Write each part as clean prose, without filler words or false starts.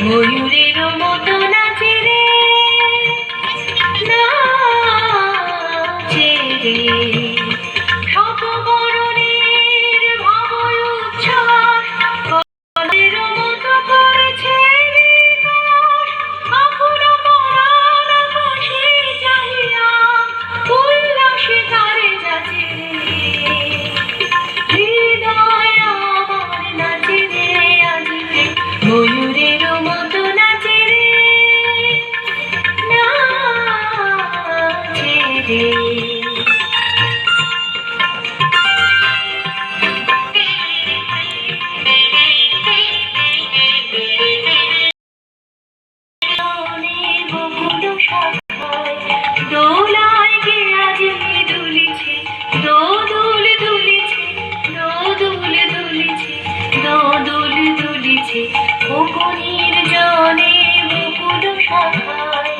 ময়ূরের মতো নাচে রে, নাচে রে। শত বরণের ভাব উচ্ছ্বাস কলের মতো করেছে বিকাশ। আকুল পরাণ আকাশে চাহিয়া উল্লাসে তারে যাচে রে। হৃদয় আমার নাচে রে আজিতে, ময়ূরের মতো নাচে রে, নাচে রে। দোলায় কে আজ দুলিছে, দোদুল দুলিছে, দোদুল দুলিছে, দোদুল দুলিছে। বকুনির জনে বকুল শাখায়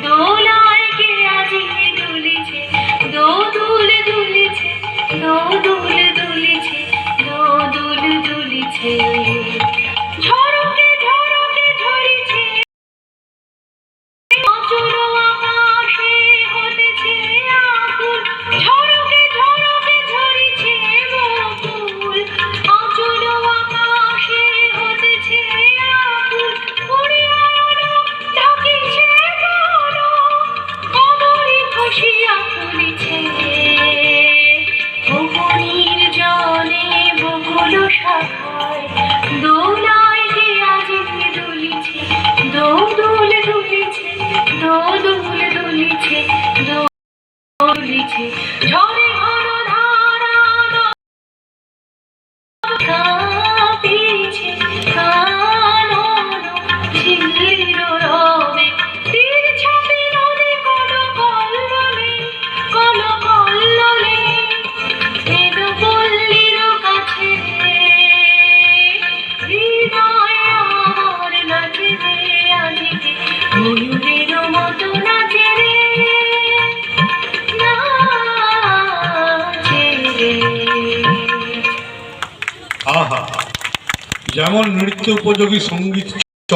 দোলায় কে আজ দুলিছে, দোদুল দুলিছে, দোদুল দুলিছে, দোদুল দুলিছে। ঝড়কে ঝড়কে ঝরিছে অচল আকাশে হতেছে আকুল। ঝড়কে ঝড়কে ঝরিছে বকুল, অচল আকাশে হতেছে আকুল। উড়িয়া ঢাকিছে মন, অমরি খসিয়া ফুলিছে। বকুনির জনে বকুল শাখায় দোলায় কে আজ দুলিছে, দোদুল দুলিছে, দোদুল দুলিছে, দুলিছে। ঝরে ঘন ধারা কাঁপিছে কানন ঝিল্লির রবে। তীর ছাপি নদী কলকল্লোলে, কলকল্লোলে। এদ পল্লীর কাছে হৃদয় আমার নাচে রে আজিতে, ময়ূরের মতো নাচে রে, নাচে রে। আহা, যেমন নৃত্য উপযোগী সঙ্গীত